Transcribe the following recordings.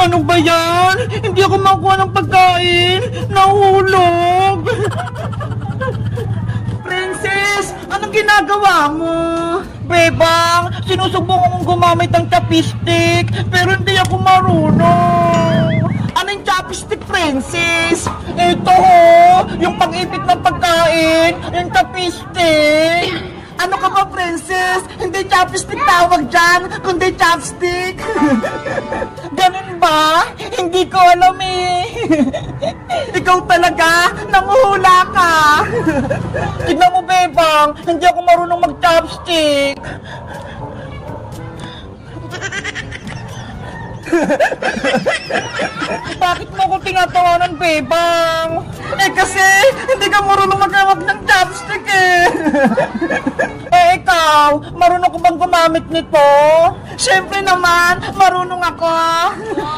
Ano ba yan? Hindi ako makuha ng pagkain. Nahulog. Princess, anong ginagawa mo? Bebang, sinusubukan kong gumamit ng chopstick, pero hindi ako marunong. Anong chopstick, Princess? Ito ho, yung pag-ipit ng pagkain, yung chopstick. Ano ka ba, Princess? Hindi chopstick tawag dyan, kundi chopstick. Ganun ba? Hindi ko alam eh. Ikaw talaga, nanguhula ka. Tignan mo, Bebang, hindi ako marunong mag-chopstick. Bakit mo ko tinatawanan, Bebang? Eh kasi, hindi ka marunong maghawak ng chopstick eh. Eh ikaw, marunong ko bang gumamit nito? Siyempre naman, marunong ako.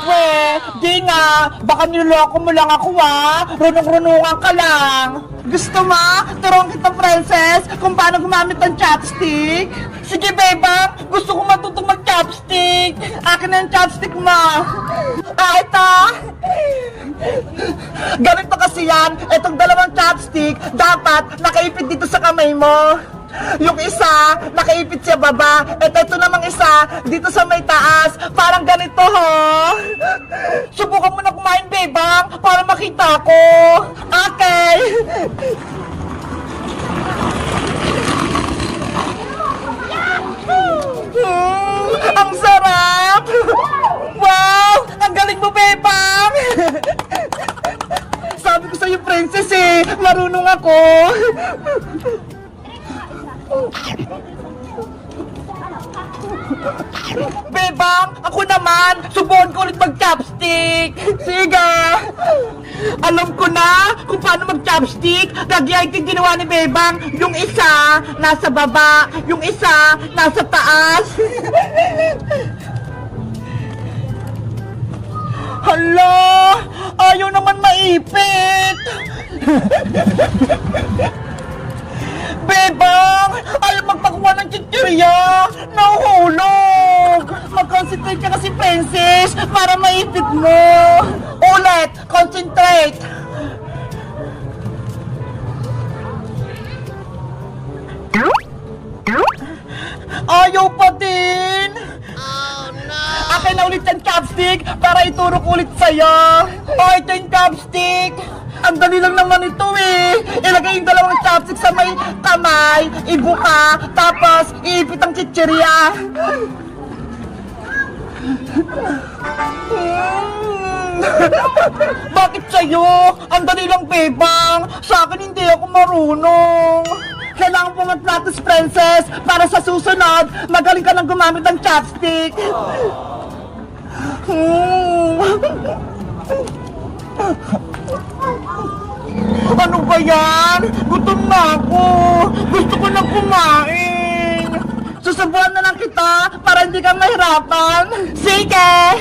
Weh, di nga, baka niloloko mo lang ako runong-runungan ka lang. Gusto mo? Turuan kita, Princess, kung paano gumamit ng chopstick? Sige, Bebang, gusto ko matutong mag-chopstick. Akin na yung chopstick mo. Ito. Ganito kasi yan, itong dalawang chopstick, dapat nakaipit dito sa kamay mo. Yung isa, nakaipit sa baba. Ito namang isa, dito sa may taas. Parang ganito, ho. Subukan mo na kumain, Bebang, para makita ko. Okay. Ang sarap! Wow! Ang galing mo, Bebang! Sabi ko sa'yo, Princess eh, marunong ako. Bebang, ako naman, subukan ko ulit mag-chopstick. Sige. Alam ko na kung paano mag-chopstick. Gagayay yung ginawa ni Bebang. Yung isa, nasa baba. Yung isa, nasa taas. Hala, ayaw naman maipit. Bebang, ayaw magpakuha ng chichirya. Nahuhulog. Mag-concentrate ka kasi, Princess, para maipit mo. Ulit, concentrate. Ayaw pa din. Oh no. Akin na ulit yung chopstick para ituro ko ulit sa'yo. Ito yung chopstick. Ang dali lang naman ito eh. Ilagay yung dalawang chopstick sa may kamay, ibuka, tapos iipit ang chichirya. Bakit sa'yo? Ang dali lang, Bebang. Sa akin hindi ako marunong. Kailangan pong mag-practice, Princess, para sa susunod, magaling ka lang gumamit ng chopstick. Ano ba yan? Gutom na ako. Gusto ko na kumain. Susubuan na lang kita para hindi ka mahirapan. Sige!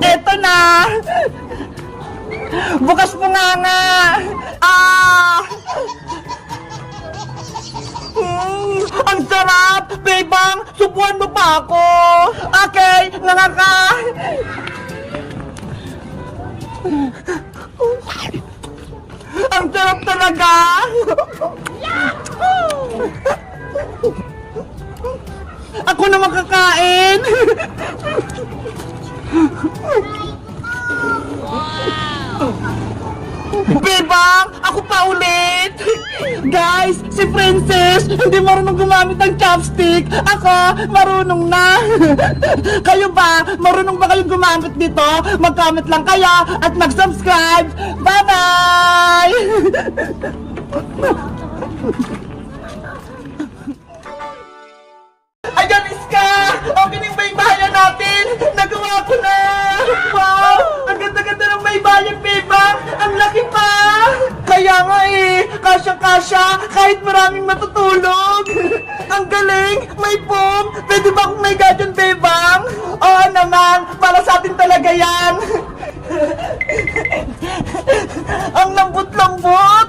Eto na. Bukas mo nga. Ang sarap! Bebang, subuan mo pa ako. Okay, nangaka. Ang sarap talaga! Ako na makakain! Bebang, ako pa ulit! Guys, si Princess hindi marunong gumamit ng chopstick. Ako, marunong na. Kayo ba? Marunong ba kayong gumamit dito? Mag-comment lang kayo at mag-subscribe. Bye-bye! Ayan, Iska! Okay na yung baybayan natin! Nagawa ko na! Wow! Ang ganda-ganda ng baybayan, Bebang! Ang laki pa! Kaya nga eh! Kasya-kasya! Kahit maraming matutulog! Ang galing! May foam! Pwede ba akong may gadyan, Bebang? Oo naman! Para sa atin talaga yan! Ang lambot-lambot!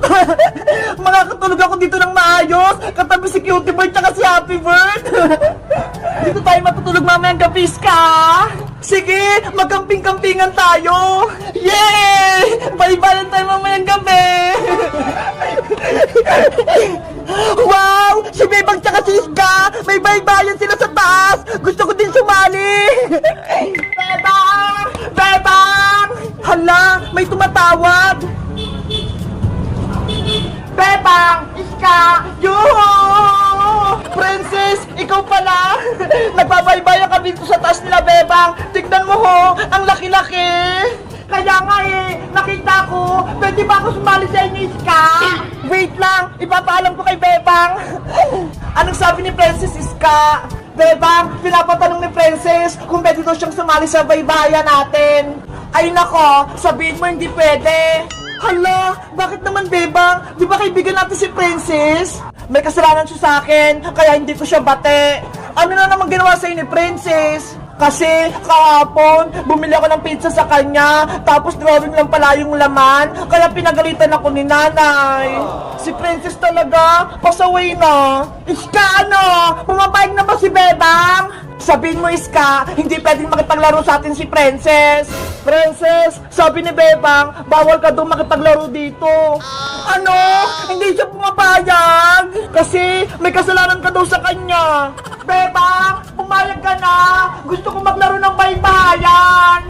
Makakatulog ako dito ng maayos! Katabi si Cutie Bird tsaka si Happy Bird! Dito tayo matutulog mamayang gabi, Ska! Sige, magkamping-kampingan tayo! Yay! Bye-bye tayo mamayang gabi! Wow! Si Bebang tsaka si Iska! May baybayan sila sa taas! Gusto ko din sumali! Bebang! Bebang! Hala! May tumatawag! Bebang! Iska! Yuhu! Princess! Ikaw pala! Nagbabaybayan kami dito sa taas nila, Bebang! Tignan mo ho! Ang laki-laki! Kaya nga nakita ko, pwede ba ako sumali sa inyo, Iska? Wait lang, ipapaalam ko kay Bebang. Anong sabi ni Princess Iska? Bebang, pinapatanong ni Princess kung pwede daw siyang sumali sa baybayan natin. Ay nako, sabihin mo hindi pwede. Hala, bakit naman Bebang? Di ba kaibigan natin si Princess? May kasalanan siya sa akin, kaya hindi ko siya bate. Ano na naman ginawa sa'yo ni Princess? Kasi kahapon, bumili ako ng pizza sa kanya, tapos drawing lang pala yung laman, kaya pinagalitan ako ni nanay. Si Princess talaga, pasaway na. Iska ano, pumapayag na ba si Bebang? Sabihin mo Iska, hindi pwedeng makipaglaro sa atin si Princess. Princess, sabi ni Bebang, bawal ka doon makipaglaro dito. Ano? Hindi siya pumapayag? Kasi may kasalanan ka daw sa kanya. Bebang, pumayag ka na. Gusto ko maglaro ng baybayan.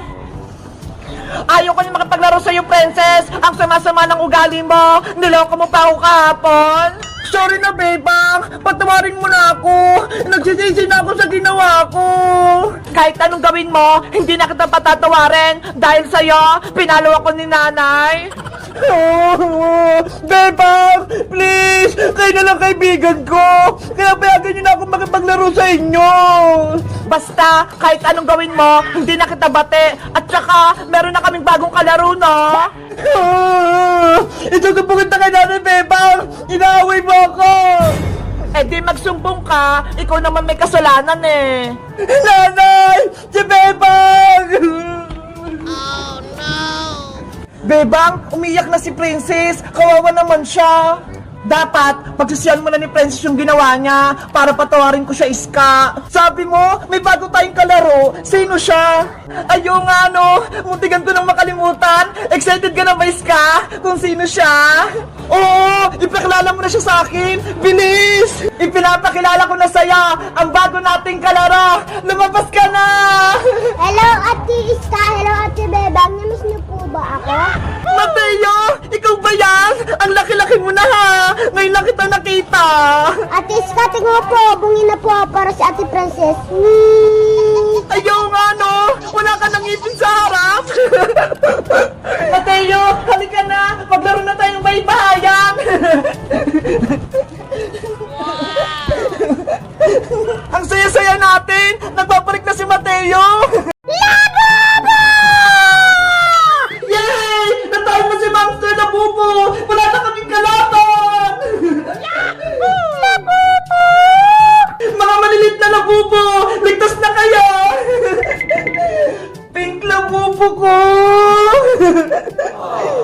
Ayaw ko na makipaglaro sa'yo, Princess. Ang sama-sama ng ugali mo. Niloko mo pa ako kahapon. Sorry na, Bebang. Patawarin mo na ako. Nagsisisi na ako sa ginawa ko. Kahit anong gawin mo, hindi na kita patatawarin. Dahil sa'yo, pinalo ako ni nanay. Oh, Bebang, please. Kayo na lang kaibigan ko. Kaya payagan niyo na ako makipaglaro sa inyo. Basta, kahit anong gawin mo, hindi na kita bate. At saka, meron na kaming bagong kalaro, no? Ito ko pumunta kay Nanay Bebang. Inaaway mo ako. Eh di magsumbong ka. Ikaw naman may kasalanan eh. Nanay! Si Bebang! Oh no! Bebang, umiyak na si Princess. Kawawa naman siya. Dapat, pagsisiyan mo na ni Princess yung ginawa niya para patawarin ko siya, Iska. Sabi mo, may bago tayong kalaro. Sino siya? Ayaw nga, no? Muntigan ko nang makalimutan. Excited ka na ba, Iska? Kung sino siya? Oo, ipakilala mo na siya sa akin. Bilis! Ipinapakilala ko na sa'yo ang bago nating kalaro. Lumabas ka na! Hello, Ate Iska. Hello, Ate Bebang. Namiss niyo po ba ako? Mateo! Ikaw ba yan? Ang laki-laki mo na ha! Ngayon lang kita nakita! Ate Iska, tingnan mo po. Bungin na po para si Ate Princess. Ayaw nga no! Wala ka nang ngipin sa harap! Mateo! Halika na! Maglaro na tayong baybayan! Ang saya-saya natin! Nagpaparik na si Mateo! Labubo! Yay! Natawag mo si Monster na bubo! Wala na kaming kalaban! Labubo! Mga malilit na labubo! Ligtas na kayo! Pink labubo ko!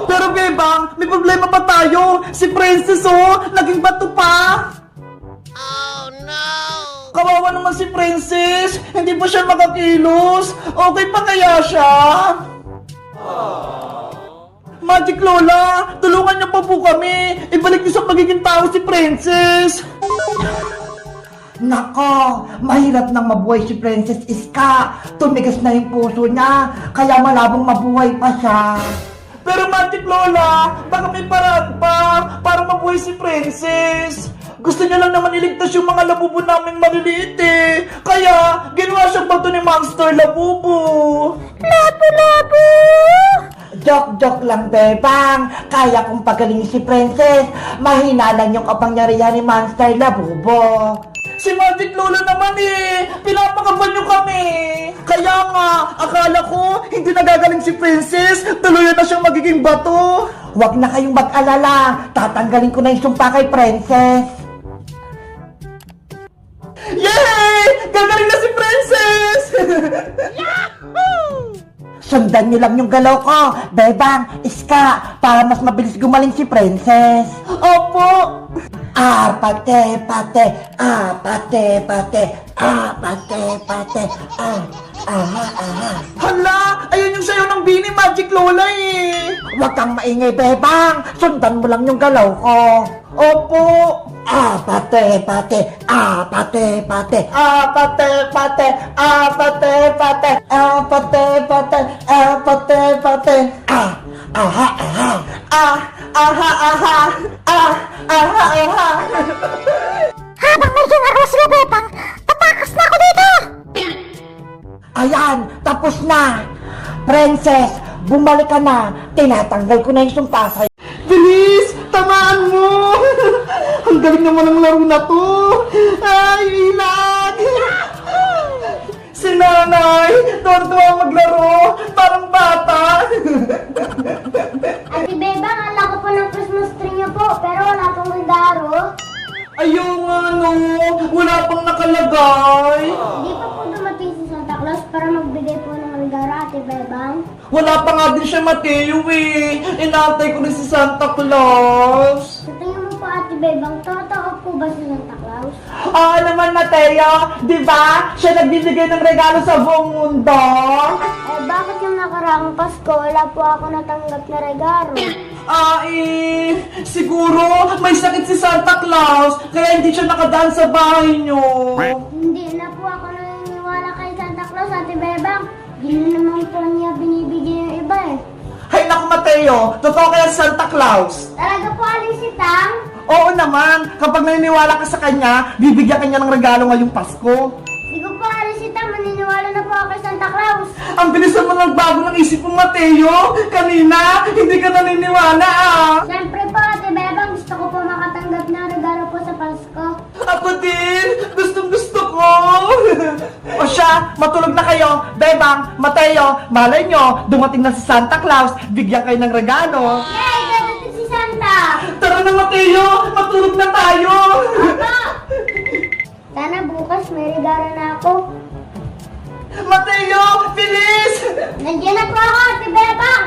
Pero Bebang, may problema pa tayo! Si Princess naging bato pa! Oh no! Kawawa naman si Princess! Hindi pa siya makakilos! Okay pa kaya siya? Magic Lola! Tulungan niyo pa po kami! Ibalik niyo sa pagiging tao si Princess! Nako! Mahirap nang mabuhay si Princess Iska! Tumigas na yung puso niya! Kaya malabong mabuhay pa siya! Pero Magic Lola, baka may paraan pa para mabuhay si Princess! Gusto niya lang naman iligtas yung mga labubo naming maliliit eh! Kaya, ginawa siyang bato ni Monster Labubo! Labu-labu! Joke lang, Bebang. Kaya kong pagalingin si Princess. Mahina lang yung kapangyarihan ni Monster Labubo. Si Magic Lola naman eh. Pinapakaban niyo kami. Kaya nga, akala ko hindi nagagaling si Princess. Tuluyan na siyang magiging bato. Huwag na kayong mag-alala. Tatanggalin ko na yung sumpa kay Princess. Yay! Gagaling na si Princess! Yahoo! Sundan niyo lang yung galaw ko, Bebang, Iska, para mas mabilis gumaling si Princess. Opo! Pate, Hala, ayun yung sayo ng Bini Magic Lola eh. Huwag kang maingay, Bebang. Sundan mo lang yung galaw ko. Opo. Pate, pate. Pate, pate. Pate, pate. Pate, pate. Pate, pate. Pate, pate. Aha, aha. Aha, aha. Aha, aha. Habang may ginagawa sila, Bebang, tatakas na ako dito! Ayan, tapos na. Princess, bumalik ka na. Tinatanggal ko na yung sumpa sa'yo. Bilis! Tamaan mo! Ang galing naman ng laro na to! Ay, ilag! Si nanay! Tuwa maglaro! Parang bata! Ate Bebang, ala ko po ng Christmas tree niyo po, pero wala pong regalo. Ayaw nga no! Wala pang nakalagay! Hindi pa po dumating si Santa Claus para magbigay po ng regalo, Ate Bebang. Wala pa nga din siya Mateo eh! Inaantay ko rin si Santa Claus! Sa tingin mo po, Ate Bebang, totoo po ba si Santa Claus? Oo naman Mateo! Di ba? Siya nagbibigay ng regalo sa buong mundo! Bakit yung nakaraang Pasko, wala po ako natanggap na regalo? Siguro may sakit si Santa Claus kaya hindi siya nakadaan sa bahay niyo. Hindi na po ako naniniwala kay Santa Claus, Ate Bebang. Hindi naman po niya binibigay yung iba eh. Hay naku Mateo, totoo kaya si Santa Claus? Talaga po, Aling Sitang? Oo naman, kapag naniniwala ka sa kanya, bibigyan ka niya ng regalo ngayong Pasko. Hindi ko po, Aling Sitang, maniniwala na po ako kay Santa Claus. Ang bilis naman nagbago ng isip mo Mateo. Kanina, hindi ka naniniwala Siyempre po, Ate Bebang, gusto ko po makatanggap ng regalo po sa Pasko. Ako din, gustong gusto ko. O siya, matulog na kayo. Bebang, Mateo, malay nyo, dumating na si Santa Claus, bigyan kayo ng regalo. Yay! Dadating si Santa! Tara na Mateo, matulog na tayo. Papa! Sana bukas may regalo na ako. Mateo, bilis! Nandiyan na po ako, Ate Bebang!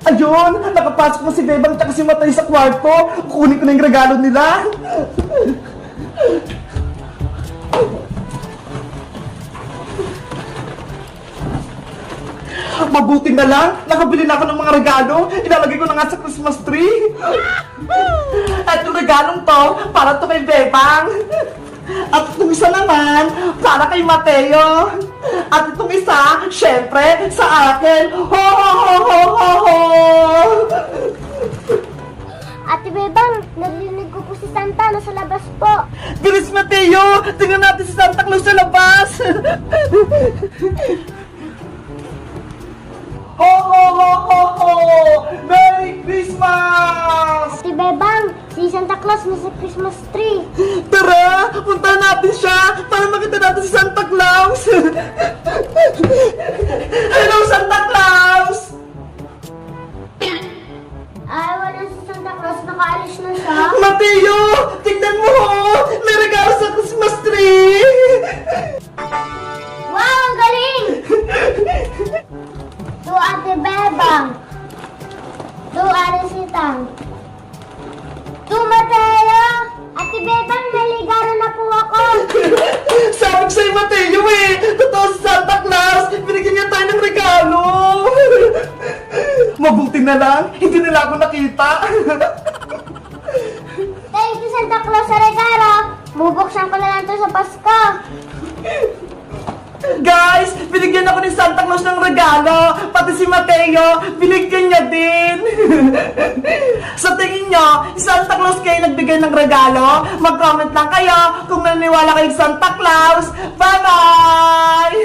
Ayun, nakapasok na si Bebang at si Mateo sa kwarto. Kunin ko na yung regalo nila. Mabuti na lang, nakabili na ako ng mga regalo. Ilalagay ko na nga sa Christmas tree. At yung regalong to, para to kay Bebang. At itong isa naman, para kay Mateo. At itong isa, syempre, sa akin. Ho, ho, ho, ho, ho, ho. Ate Bebang, narinig ko po si Santa nasa labas po. Bilis Mateo, tingnan natin si Santa Claus sa labas. Ho, ho, ho, ho, ho. Merry Christmas! Ate Bebang, si Santa Claus nasa Christmas tree. Tara, punta natin siya para makita natin si Santa Claus. Hello, Santa Claus! Ay, wala si Santa Claus, nakaalis na siya. Mateo, tignan mo, may regalo sa Christmas tree. Wow, ang galing! To Ate Bebang. To Aling Sitang. To Mateo. Ate Bebang, naligaro na po ako. Sabi ko sa'yo, Mateo eh, totoo si Santa Claus, binigyan niya tayo ng regalo. Mabuti na lang, hindi nila ako nakita. Thank you, Santa Claus, sa regalo. Bubuksan ko na lang to sa Pasko. Guys, binigyan ako ni Santa Claus ng regalo. Pati si Mateo, binigyan niya din. Sa tingin nyo, si Santa Claus kayo nagbigay ng regalo? Mag-comment lang kayo kung naniniwala kayo sa Santa Claus. Bye-bye!